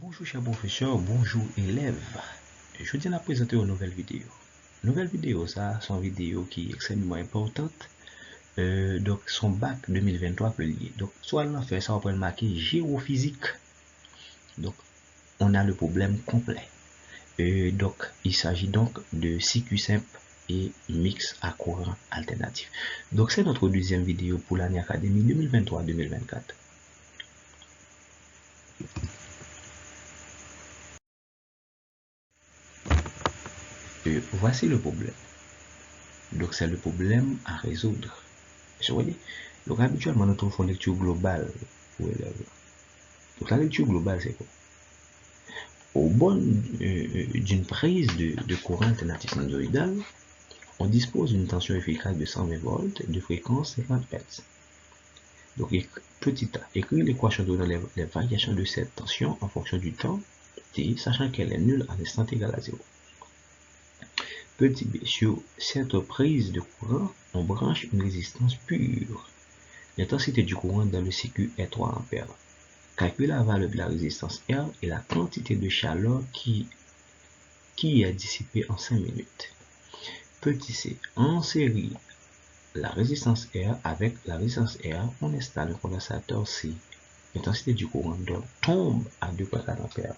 Bonjour chers professeurs, bonjour élèves. Je viens à présenter une nouvelle vidéo. Nouvelle vidéo, ça, c'est une vidéo qui est extrêmement importante. Donc, son bac 2023 peut lier. Donc, soit on a fait ça, on peut le marquer géophysique. Donc, on a le problème complet. Donc, il s'agit donc de circuit simple et mix à courant alternatif. Donc, c'est notre deuxième vidéo pour l'année académique 2023-2024. Voici le problème. Donc, c'est le problème à résoudre. Vous voyez? Donc, habituellement, nous trouvons une lecture globale pour élèves. Donc, la lecture globale, c'est quoi? Au bon d'une prise de courant alternatif sinusoïdal, on dispose d'une tension efficace de 120 volts de fréquence 50 Hz. Donc, petit a, écrire l'équation donnant les variations de cette tension en fonction du temps t, sachant qu'elle est nulle à l'instant égal à 0. Petit b, sur cette prise de courant, on branche une résistance pure. L'intensité du courant dans le circuit est 3 ampères. Calcule la valeur de la résistance R et la quantité de chaleur qui est dissipée en 5 minutes. Petit c, en série la résistance R avec la résistance R, on installe un condensateur C. L'intensité du courant tombe à 2,4 ampères.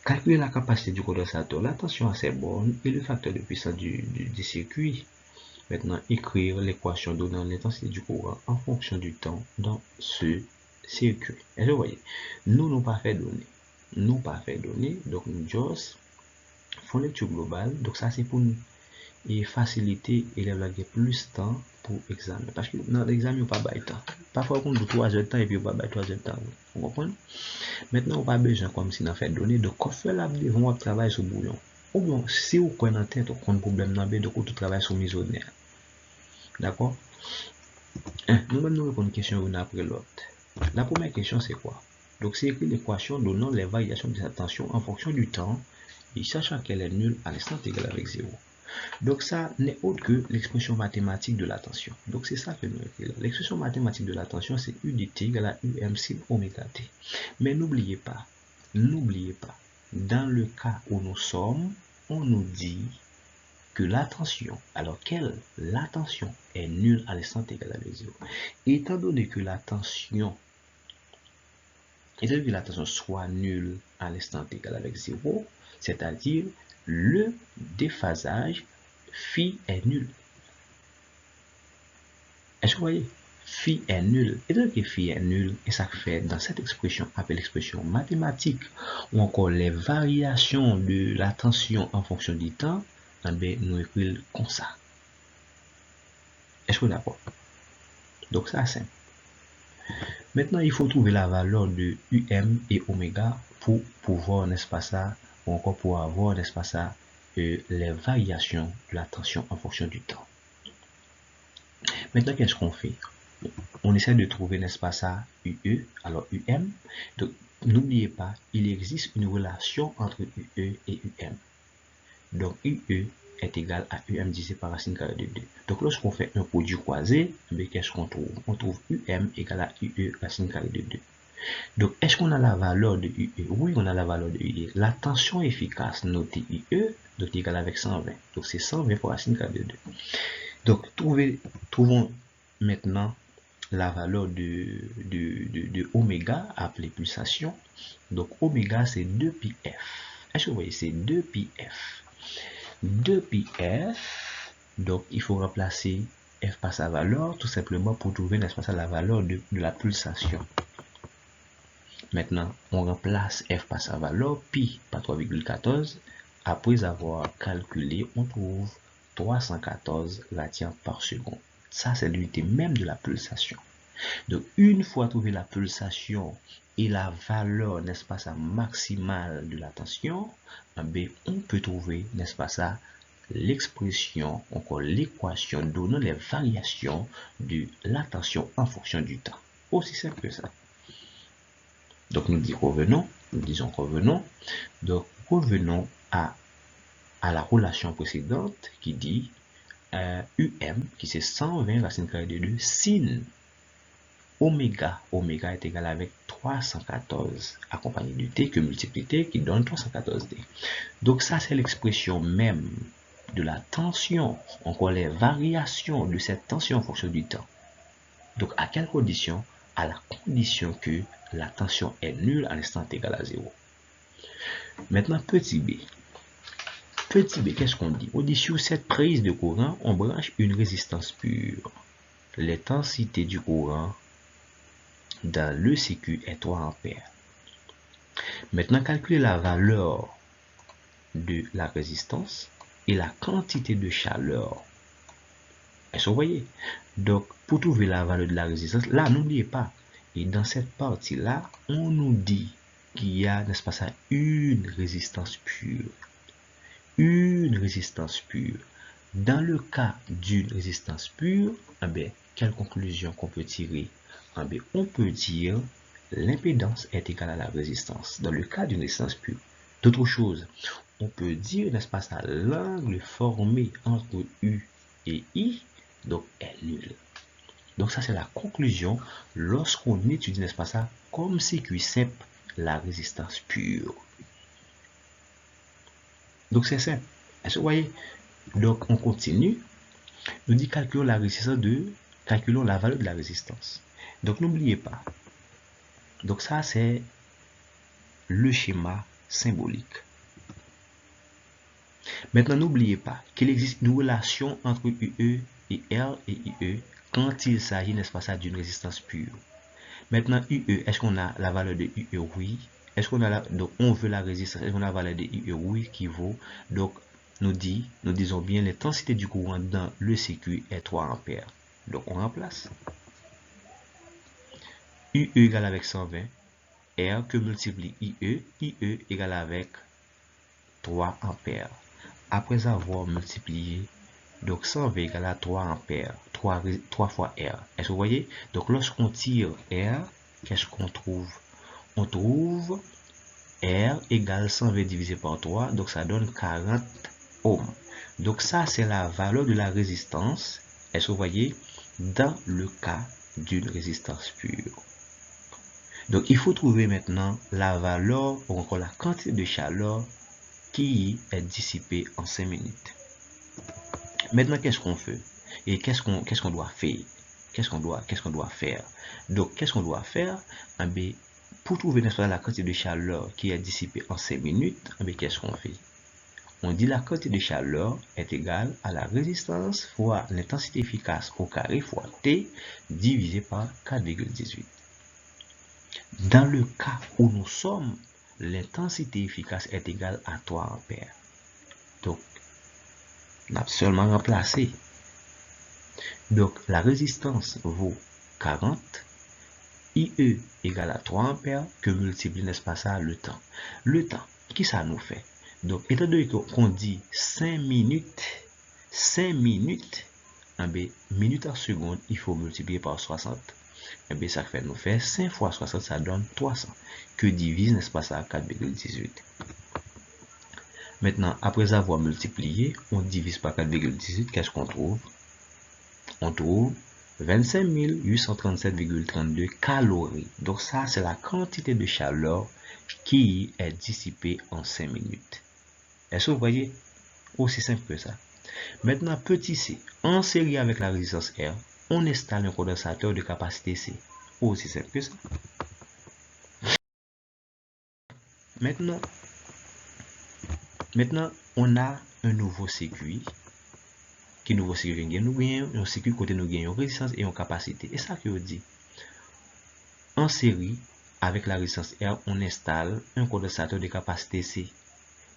Calculer la capacité du condensateur, la tension à ses bornes et le facteur de puissance du circuit. Maintenant, écrire l'équation donnant l'intensité du courant en fonction du temps dans ce circuit. Et vous voyez, nous n'avons pas fait donner. Nous pas fait donner, donc nous just font lecture globale. Donc ça c'est pour nous et faciliter élèves la plus de temps pour examen. Parce que dans l'examen, on pas de temps. Parfois, on a 3 heures de temps et puis on pas de 3 heures de temps. Vous comprenez? Maintenant, on pas besoin comme si on a fait donner. Donc, quand on fait la vidéo, on travaille sur bouillon. Ou bien, si vous connaissez en tête, on a un problème dans le donc on travaille sur misonnaire. D'accord? Nous-mêmes, nous répondons une question une après l'autre. La première question, c'est quoi? Donc, c'est écrit l'équation donnant les variations de cette tension en fonction du temps et sachant qu'elle est nulle à l'instant égal avec 0. Donc, ça n'est autre que l'expression mathématique de la tension. Donc, c'est ça que nous écrivons. L'expression mathématique de la tension, c'est U de t égale à UM sin oméga t. Mais n'oubliez pas, dans le cas où nous sommes, on nous dit que la tension, alors quelle la tension est nulle à l'instant égal à 0. Étant donné que la tension soit nulle à l'instant égal avec 0, c'est-à-dire le déphasage phi est nul. Est-ce que vous voyez? Phi est nul. Et donc, phi est nul, et ça fait dans cette expression, appelée l'expression mathématique, ou encore les variations de la tension en fonction du temps, nous écrivons comme ça. Est-ce que vous êtes d'accord? Donc, ça, c'est simple. Maintenant, il faut trouver la valeur de UM et oméga pour pouvoir, n'est-ce pas ça, ou encore pour avoir, n'est-ce pas ça, les variations de la tension en fonction du temps. Maintenant, qu'est-ce qu'on fait? On essaie de trouver, n'est-ce pas ça, UE, alors UM. Donc, n'oubliez pas, il existe une relation entre UE et UM. Donc, UE est égal à UM divisé par racine carrée de 2. Donc, lorsqu'on fait un produit croisé, qu'est-ce qu'on trouve? On trouve UM égal à UE racine carrée de 2. Donc, est-ce qu'on a la valeur de UE? Oui, on a la valeur de UE. La tension efficace notée UE, donc égale avec 120. Donc, c'est 120 fois racine carrée de 2. Donc, trouvons maintenant la valeur de oméga appelée pulsation. Donc, oméga, c'est 2πf. Est-ce que vous voyez? C'est 2πf. 2πf, donc il faut remplacer f par sa valeur, tout simplement pour trouver, n'est-ce pas, la valeur de la pulsation. Maintenant, on remplace f par sa valeur, pi par 3,14. Après avoir calculé, on trouve 314 radians par seconde. Ça, c'est l'unité même de la pulsation. Donc, une fois trouvé la pulsation et la valeur, n'est-ce pas ça, maximale de la tension, on peut trouver, n'est-ce pas ça, l'expression, encore l'équation donnant les variations de la tension en fonction du temps. Aussi simple que ça. Donc, nous disons revenons. Donc, revenons à la relation précédente qui dit UM, qui c'est 120 racine carrée de 2 sin oméga. Oméga est égal avec 314 accompagné du T que multiplie T qui donne 314T. Donc ça, c'est l'expression même de la tension, encore les variations de cette tension en fonction du temps. Donc à quelle condition? À la condition que la tension est nulle à l'instant t égal à 0. Maintenant, petit b. Petit b, qu'est-ce qu'on dit? On dit sur cette prise de courant, on branche une résistance pure. L'intensité du courant dans le circuit est 3 ampères. Maintenant, calculer la valeur de la résistance et la quantité de chaleur. Est-ce que vous voyez? Donc, pour trouver la valeur de la résistance, là, n'oubliez pas, et dans cette partie-là, on nous dit qu'il y a, n'est-ce pas ça, une résistance pure. Une résistance pure. Dans le cas d'une résistance pure, eh bien, quelle conclusion qu'on peut tirer? Eh bien, on peut dire l'impédance est égale à la résistance. Dans le cas d'une résistance pure. D'autre chose, on peut dire, n'est-ce pas ça, l'angle formé entre U et I, donc est nul. Donc ça, c'est la conclusion lorsqu'on étudie, n'est-ce pas ça, comme circuit simple, la résistance pure. Donc c'est simple. Est-ce que vous voyez? Donc on continue. Nous dit calculons la résistance calculons la valeur de la résistance. Donc n'oubliez pas. Donc ça, c'est le schéma symbolique. Maintenant, n'oubliez pas qu'il existe une relation entre UE et R et IE quand il s'agit, n'est-ce pas ça, d'une résistance pure. Maintenant, UE, est-ce qu'on a la valeur de UE? Oui. Est-ce qu'on a donc on veut la résistance, est-ce qu'on a la valeur de UE? Oui, qui vaut. Donc, nous disons bien l'intensité du courant dans le circuit est 3 ampères. Donc, on remplace. UE égale avec 120. R que multiplie IE. IE égale avec 3 ampères. Après avoir multiplié, donc 120 égale à 3 ampères, 3 fois R. Est-ce que vous voyez? Donc lorsqu'on tire R, qu'est-ce qu'on trouve? On trouve R égale 120 divisé par 3, donc ça donne 40 ohms. Donc ça, c'est la valeur de la résistance, est-ce que vous voyez, dans le cas d'une résistance pure. Donc il faut trouver maintenant la valeur, ou encore la quantité de chaleur qui est dissipée en 5 minutes. Maintenant, qu'est-ce qu'on fait? Et qu'est-ce qu'on doit faire? Qu'est-ce qu'on doit faire? Donc, qu'est-ce qu'on doit faire? Eh bien, pour trouver la quantité de chaleur qui est dissipée en 5 minutes, eh bien, qu'est-ce qu'on fait? On dit la quantité de chaleur est égale à la résistance fois l'intensité efficace au carré fois T divisé par 4,18. Dans le cas où nous sommes, l'intensité efficace est égale à 3 ampères. Donc, on a seulement remplacé. Donc, la résistance vaut 40. IE égale à 3 ampères que multiplie, n'est-ce pas ça, le temps. Le temps, qui ça nous fait? Donc, étant donné qu'on dit 5 minutes, eh bien, minutes en seconde, il faut multiplier par 60. Eh bien, ça fait nous faire 5 fois 60, ça donne 300. Que divise, n'est-ce pas ça, 4,18. Maintenant, après avoir multiplié, on divise par 4,18, qu'est-ce qu'on trouve? On trouve 25 837,32 calories. Donc ça, c'est la quantité de chaleur qui est dissipée en 5 minutes. Est-ce que vous voyez? Aussi simple que ça. Maintenant, petit c, en série avec la résistance R, on installe un condensateur de capacité C. Aussi simple que ça. Maintenant, on a un nouveau circuit. Qui nouveau circuit nous gagnons un circuit côté nous gagnons résistance et en capacité. Et ça que je dis. En série, avec la résistance R, on installe un condensateur de capacité C.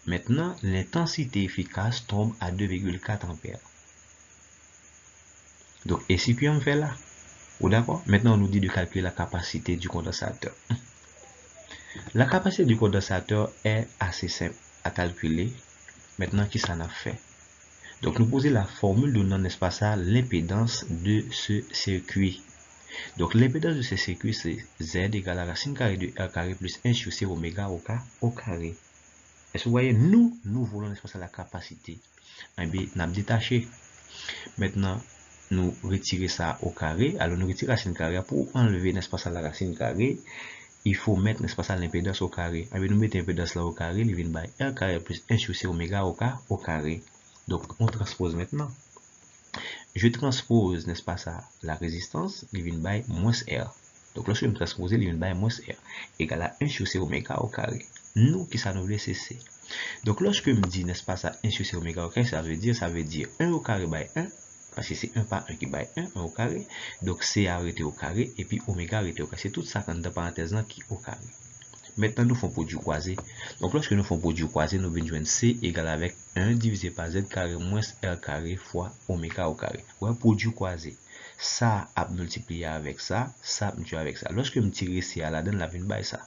Maintenant, l'intensité efficace tombe à 2,4 ampères. Donc, et circuit on fait là. Ou d'accord? Maintenant, on nous dit de calculer la capacité du condensateur. La capacité du condensateur est assez simple à calculer. Maintenant, qui ça a fait? Donc, nous poser la formule donnant, n'est-ce pas ça, l'impédance de ce circuit. Donc, l'impédance de ce circuit, c'est Z égale à la racine carrée de R carré plus 1 sur C oméga au carré. Est-ce que vous voyez, nous voulons, n'est-ce pas ça, la capacité. Eh bien, on a détaché. Maintenant, nous retirer ça au carré. Alors, nous retirons la racine carrée. Pour enlever, n'est-ce pas, ça, la racine carrée, il faut mettre, n'est-ce pas, ça, l'impédance au carré. Alors, nous mettons l'impédance là au carré, il vient by R carré plus 1 sur C oméga au carré. Donc, on transpose maintenant. Je transpose, n'est-ce pas ça, la résistance, il vient by moins R. Donc, lorsque je transpose, il vient by moins R égale à 1 sur C oméga au carré. Nous, qui ça nous voulait, c'est C. Donc, lorsque je me dis, n'est-ce pas ça, 1 sur C oméga au carré, ça veut dire 1 au carré by 1, parce que c'est 1 par 1 qui by 1 au carré. Donc, C arrêté au carré, et puis oméga arrêté au carré. C'est tout ça, dans parenthèse là, qui est au carré. Maintenant, nous faisons produit croisé. Donc, lorsque nous faisons produit croisé, nous venons joindre C égale avec 1 divisé par Z carré moins R carré fois oméga au carré. Ouais, produit croisé. Ça a multiplié avec ça a multiplié avec ça. Lorsque nous tirons C à la donne, la vient by ça.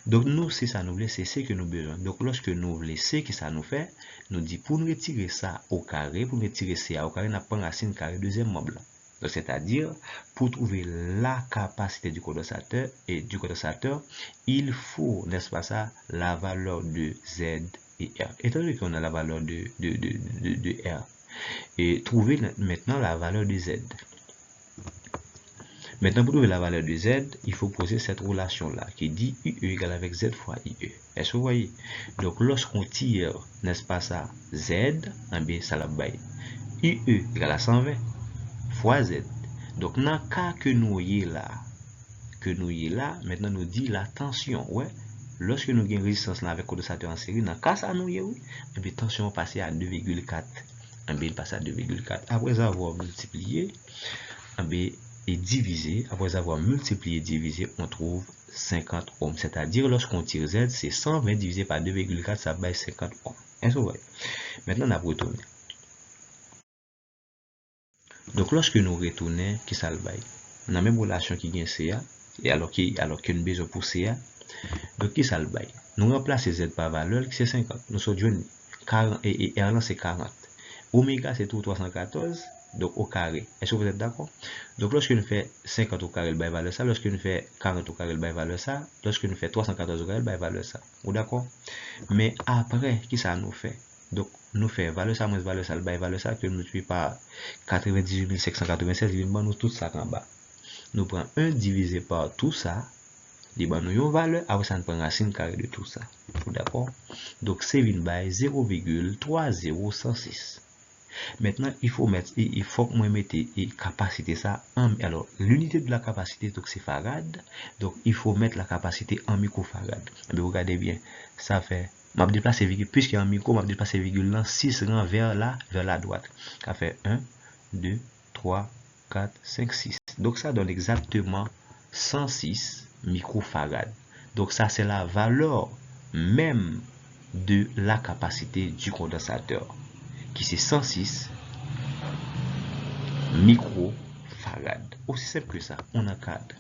Donc, nous, c'est ça, nous voulons, c'est C que nous besoin. Donc, lorsque nous voulons C, qu'est-ce que ça nous fait? Nous dit, pour nous retirer ça au carré, pour nous retirer C au carré, nous prenons racine carré deuxième membre. Donc, c'est-à-dire, pour trouver la capacité du condensateur et du condensateur, il faut, n'est-ce pas ça, la valeur de Z et R. Étant donné qu'on a la valeur de R, et trouver maintenant la valeur de Z. Maintenant, pour trouver la valeur de Z, il faut poser cette relation-là qui dit UE égale avec Z fois IE. Est-ce que vous voyez? Donc, lorsqu'on tire, n'est-ce pas ça, Z, bien, ça la baille. UE égale à 120 fois Z. Donc, dans le cas que nous y là, maintenant nous dit la tension. Ouais. Lorsque nous avons une résistance là avec condensateur en série, dans le cas ça nous y oui, et bien, tension passée à 2,4. Il passe à 2,4. Après avoir multiplié, et divisé, après avoir multiplié et divisé, on trouve 50 ohms. C'est-à-dire, lorsqu'on tire Z, c'est 120 divisé par 2,4, ça baisse 50 ohms. Est-ce que vous voyez? Maintenant, on a retourné. Donc, lorsque nous retournons, qui ça le baille? On a même relation qui vient CA, et alors qu'il y a une besoin pour CA. Donc, qui ça le baille? Nous remplaçons Z par valeur, qui c'est 50. Nous sommes 40, et R là, c'est 40. Oméga, c'est tout 314. Donc, au carré. Est-ce que vous êtes d'accord? Donc, lorsque nous fait 50 au carré, il va valeur ça. Lorsque nous fait 40 au carré, il va valeur ça. Lorsque nous fait 314 au carré, il va valeur ça. Vous d'accord? Mais après, qui ça nous fait? Donc, nous fait valeur ça moins valeur ça, il va valeur ça, que nous multiplie par 98 596, il va nous tout ça en bas. Nous prenons 1 divisé par tout ça, il va nous une valeur, après ça nous prend racine carrée de tout ça. D'accord? Donc, c'est vient by 0,3016. Maintenant, il faut que moi mette capacité ça en, alors l'unité de la capacité donc c'est farad, donc il faut mettre la capacité en microfarad. Mais regardez bien, ça fait m'a déplacer virgule puisqu'il y a un micro, m'a déplacer virgule là 6 rang vers la droite. Ça fait 1 2 3 4 5 6. Donc ça donne exactement 106 microfarad. Donc ça c'est la valeur même de la capacité du condensateur, qui c'est 106 microfarad. Aussi simple que ça, on encadre.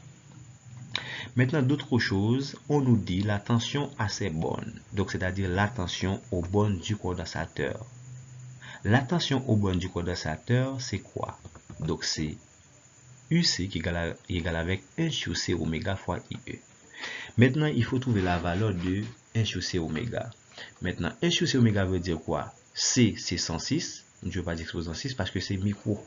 Maintenant, d'autres choses, on nous dit la tension à ses bornes. Donc, c'est-à-dire la tension aux bornes du condensateur. La tension aux bornes du condensateur, c'est quoi? Donc, c'est UC qui est égal avec 1 sur C oméga fois IE. Maintenant, il faut trouver la valeur de 1 sur C oméga. Maintenant, 1 sur C oméga veut dire quoi? C, c'est 106. Je ne vais pas dire exposant 6 parce que c'est micro.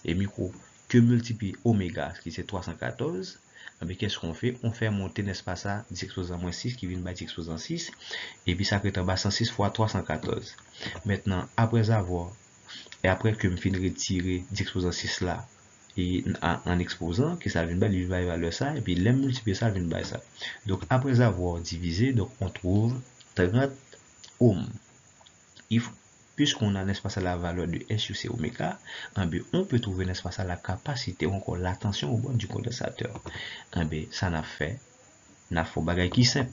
Et micro que multiplie oméga, qui c'est 314. Mais qu'est-ce qu'on fait? On fait monter, n'est-ce pas ça, 10 exposant moins 6 qui vient de 10 exposant 6. Et puis ça crée en bas 106 fois 314. Maintenant, après que je finis de retirer 10 exposant 6 là, et en exposant, que ça vient de il va évaluer ça, et puis l'aime multiplier ça, vient de ça. Donc, après avoir divisé, donc on trouve 30 ohms. Puisqu'on a, n'est-ce pas, la valeur de S sur C oméga, on peut trouver, n'est-ce pas, la capacité ou encore la tension au borne du condensateur. Ça n'a fait bagage qui simple.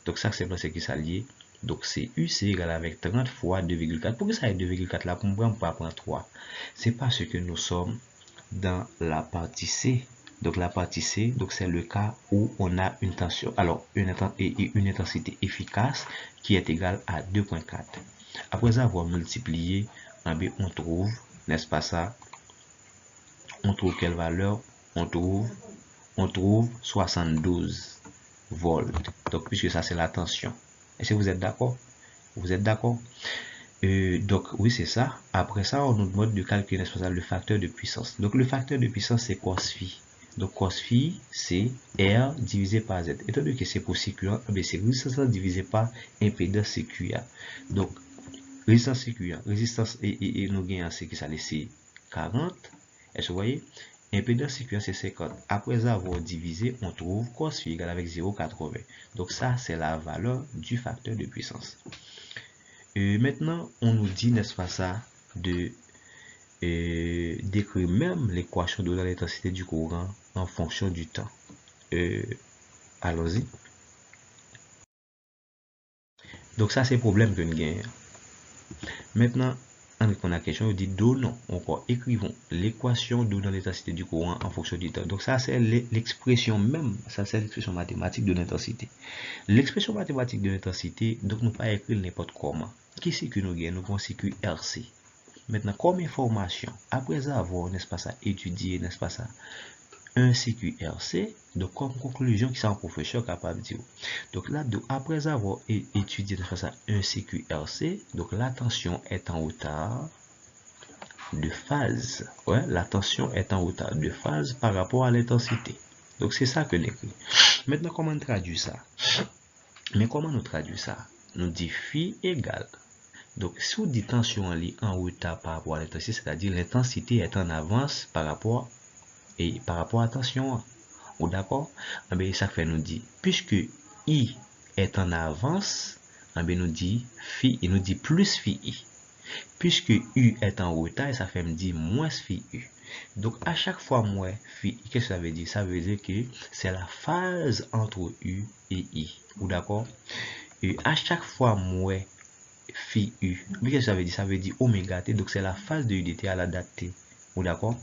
Donc, ça, c'est qui s'allie. Donc, c'est U, c'est égal avec 30 fois 2,4. Pourquoi ça est 2,4 là? Pour moi, on peut prendre 3. C'est parce que nous sommes dans la partie C. Donc, la partie C, donc c'est le cas où on a une tension, alors une intensité efficace qui est égale à 2,4. Après avoir multiplié, on trouve, n'est-ce pas ça? On trouve quelle valeur? On trouve 72 volts. Donc, puisque ça, c'est la tension. Est-ce que vous êtes d'accord? Vous êtes d'accord? Donc, oui, c'est ça. Après ça, on nous demande de calculer le facteur de puissance. Donc, le facteur de puissance, c'est cos phi. Donc, cos phi, c'est R divisé par Z. Étant donné que c'est pour CQA, c'est résistance divisé par impédance CQA. Donc, résistance CQA, résistance et nous gagnons, c'est que ça laisse 40. Est-ce que vous voyez? Impédance CQA, c'est 50. Après avoir divisé, on trouve cos phi égale avec 0,80. Donc, ça, c'est la valeur du facteur de puissance. Maintenant, on nous dit, n'est-ce pas ça, de d'écrire même l'équation de l'intensité du courant en fonction du temps. Allons-y. Donc ça, c'est le problème que nous gagnons. Maintenant, en répondant à la question, on dit donnons, encore écrivons l'équation de l'intensité du courant en fonction du temps. Donc ça, c'est l'expression même, ça c'est l'expression mathématique de l'intensité. L'expression mathématique de l'intensité, donc nous pas écrire n'importe comment. Qu'est-ce que nous gagnons? Nous avons CQ RC. Maintenant, comme information, après avoir, n'est-ce pas ça, étudié, n'est-ce pas ça, un CQRC, donc comme conclusion qui sont professeur capable de dire. Donc là, après avoir étudié, n'est-ce pas ça, un CQRC, donc la tension est en hauteur de phase. Ouais, la tension est en hauteur de phase par rapport à l'intensité. Donc c'est ça que l'écrit. Maintenant, comment on traduit ça? Mais comment nous traduit ça? Nous dit phi égale. Donc, si on dit tension en hauteur par rapport à l'intensité, c'est-à-dire l'intensité est en avance par rapport à tension. Ou d'accord? Ça fait nous dit, puisque I est en avance, nous dit phi, il nous dit plus phi I. Puisque U est en hauteur, ça fait me dire moins phi U. Donc, à chaque fois moins phi I, qu'est-ce que ça veut dire? Ça veut dire que c'est la phase entre U et I. Ou d'accord? Et à chaque fois moins phi U. Mais qu'est-ce que ça veut dire? Ça veut dire oméga T. Donc, c'est la phase de UDT à la date T. Ou d'accord?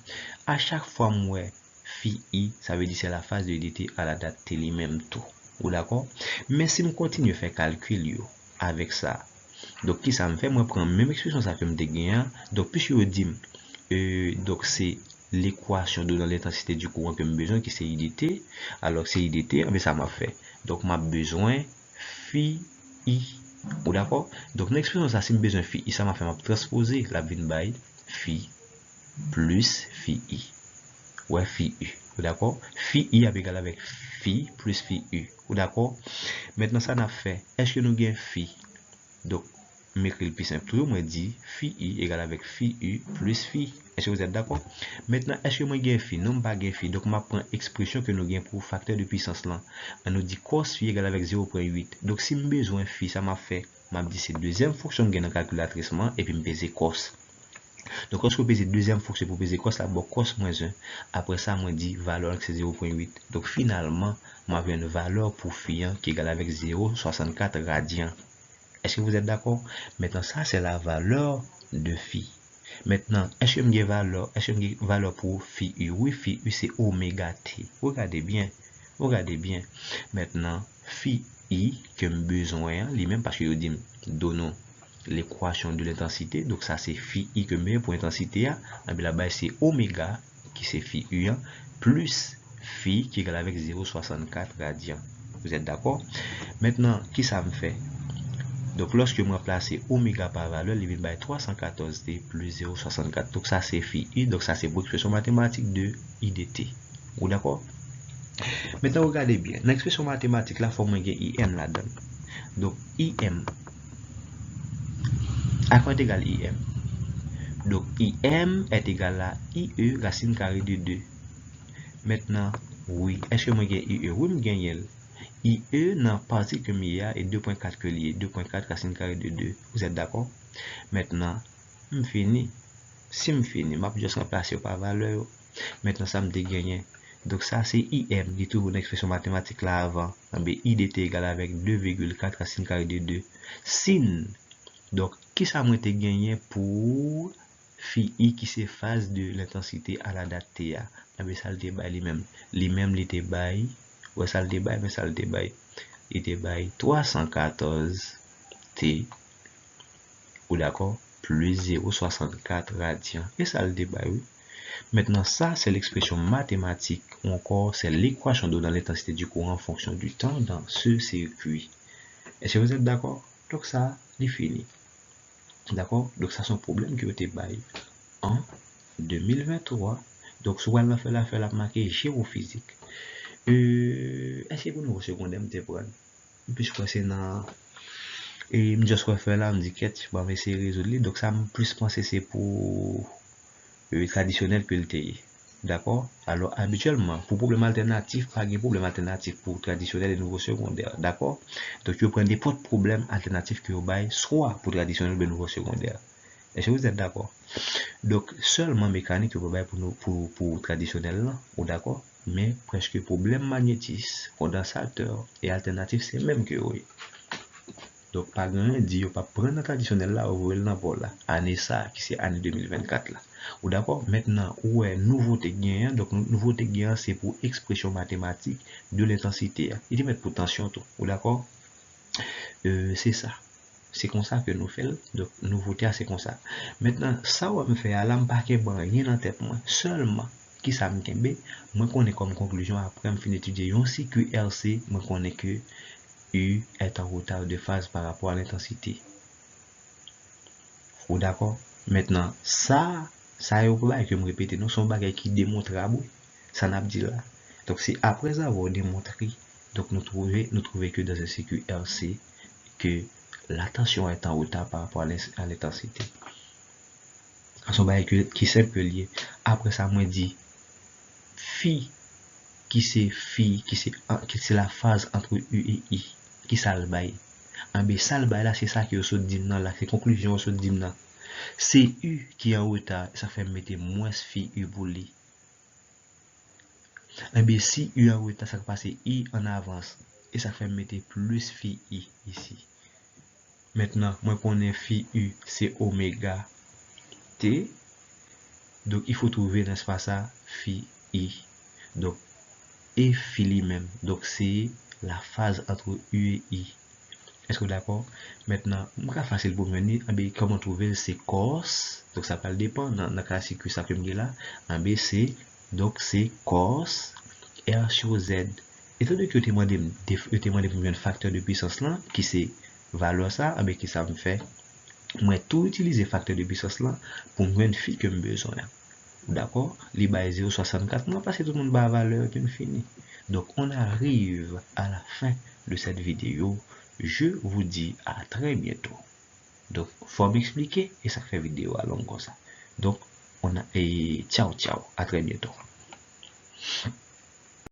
À chaque fois, moi, phi I, ça veut dire c'est la phase de UDT à la date T, les mêmes tout. Ou d'accord? Mais si nous continuons à faire calcul avec ça, donc, qui ça me fait? Moi, prendre même expression, ça fait me dégainer. Donc, puisque je dis, donc, c'est l'équation de l'intensité du courant que j'ai besoin, qui c'est IDT. Alors, c'est IDT, mais ça m'a fait. Donc, m'a besoin phi I. Ou d'accord? Donc, l'expression ça, si j'ai besoin phi I, ça m'a fait transposer la bin by phi plus phi I. Ouais, phi U. Ou d'accord? Phi I est égal avec phi plus phi U. Ou d'accord? Maintenant, ça n'a fait. Est-ce que nous gagnons phi? Donc, m'écrire le plus simple. Toujours, moi, dit phi I égale avec phi U plus phi. Est-ce que vous êtes d'accord? Maintenant, est-ce que moi gagne phi? Non, pas gagne phi. Donc, je prends l'expression que nous gagnons pour facteur de puissance là. On nous dit cos phi égale avec 0,8. Donc, si j'ai besoin phi, ça m'a fait. M'a dit c'est deuxième fonction que j'ai dans la calculatrice et puis me peser cos. Donc, lorsque je pèse deuxième fonction pour peser cos, là, bon, cos moins 1. Après ça, moi dit valeur c'est 0,8. Donc, finalement, moi j'ai une valeur pour phi qui est égale avec 0,64 radians. Est-ce que vous êtes d'accord? Maintenant, ça, c'est la valeur de phi. Maintenant, est-ce que j'ai valeur pour phi U? Oui, phi U, c'est oméga T. Regardez bien. Regardez bien. Maintenant, phi I, que j'ai besoin, lui-même, parce que je dis, donnons l'équation de l'intensité. Donc, ça, c'est phi I que j'ai pour l'intensité. Et puis là-bas, c'est oméga, qui c'est phi U, plus phi, qui est égal avec 0,64 radians. Vous êtes d'accord? Maintenant, qui ça me fait? Donc, lorsque je remplace oméga par valeur, il va être 314T plus 0,64. Donc, ça, c'est phi I. Donc, ça, c'est pour l'expression mathématique de IDT. Ou d'accord? Maintenant, regardez bien. Dans l'expression mathématique, la forme est IM là-dedans. Donc, IM. À quoi est égal IM? Donc, IM est égal à IE racine carrée de 2. Maintenant, oui. Est-ce que moi j'ai IE? Oui, je gagne. IE dans la partie que il y a est 2.4 que lié. 2.4 racine carrée de 2. Vous êtes d'accord? Maintenant, je finis. Si je finis, je vais juste remplacer par valeur. Maintenant, ça me dégagne. Donc, ça, c'est IM. Il trouve une expression mathématique là avant. IDT égale avec 2,4 racine carrée de 2. Sin. Donc, qui ça m'a été gagné pour phi I qui c'est phase de l'intensité à la date T. Mais ça le débat lui-même. Lui-même, il était bail. Ouais, ça le débat, mais ça le débat. Il était bail 314 T. Ou d'accord? Plus 0,64 radians. Et ça le débat, oui. Maintenant, ça, c'est l'expression mathématique. Ou encore, c'est l'équation de l'intensité du courant en fonction du temps dans ce circuit. Est-ce que vous êtes d'accord? Donc, ça, il finit. D'accord? Donc, ça, c'est un problème qui a été bail en 2023. Donc, soit elle va faire la marquer géophysique. Est-ce que vous nous secondaire, me prendre? Puisque c'est dans. Et je suis faire là, me dit que je vais essayer de résoudre. Donc, ça me plus penser c'est pour traditionnel que le TI. D'accord? Alors, habituellement, pour problème alternatif, pas de problème alternatif pour traditionnel et nouveau secondaire. D'accord? Donc, vous prenez des problèmes alternatifs que vous baillez, soit pour traditionnel et nouveau secondaire. Est-ce que vous êtes d'accord? Donc, seulement mécanique que vous baillez pour traditionnel, là, ou d'accord? Mais presque problème magnétisme, condensateur et alternatif, c'est même que oui. Donc, pas grand dit, pas prendre traditionnel là, ou le n'importe là, année ça, qui c'est année 2024 là. Ou d'accord? Maintenant, où est nouveauté gain? Donc, nouveauté gain, c'est pour expression mathématique de l'intensité. Il dit mettre pour tension tout. Ou d'accord? C'est ça. C'est comme ça que nous faisons. Donc, nouveauté, c'est comme ça. Maintenant, ça, on me fait à l'embarquer, bon, rien en tête, moi. Seulement, qui ça me kembe, moi, qu'on est comme conclusion après, me fin d'étudier un CQRC, moi, qu'on est que U est en retard de phase par rapport à l'intensité. Ou d'accord? Maintenant, ça est au que me répéter, nous sommes bagages qui démontrent ça n'a pas dit là. Donc, c'est après avoir démontré, donc nous trouvons que dans un CQRC, que la tension est en retard par rapport à l'intensité. Son bagage qui est simple lié. Après ça, moi dit, phi, qui c'est la phase entre U et I, qui ça le bail. En B, ça le bail là, c'est ça qui est au saut d'hymne là, c'est conclusion au saut d'hymne. C'est U qui est en retard, ça fait mettre moins phi U pour lui. En B, si U en retard, ça passe I en avance, et ça fait mettre plus phi I ici. Maintenant, moi connais phi U, c'est oméga T. Donc, il faut trouver, n'est-ce pas ça, phi I. Donc, et phi lui-même. Donc, c'est la phase entre U et I. Est-ce que d'accord? Maintenant, c'est facile pour venir. Comment trouver? C'est cos. Donc, ça peut dépendre dans la classique que ça peut me là. En B, c'est donc c'est cos R sur Z. Étant donné que tu m'as demandé pour un facteur de puissance là, qui c'est valeur ça, avec qui ça me fait, moi tout utiliser facteur de puissance là pour me phi que me besoin. D'accord? Les bails 0,64, moi parce que tout le monde va valeur qui me finit. Donc, on arrive à la fin de cette vidéo. Je vous dis à très bientôt. Donc, faut m'expliquer et ça fait vidéo à long comme ça. Donc, et ciao, ciao. À très bientôt.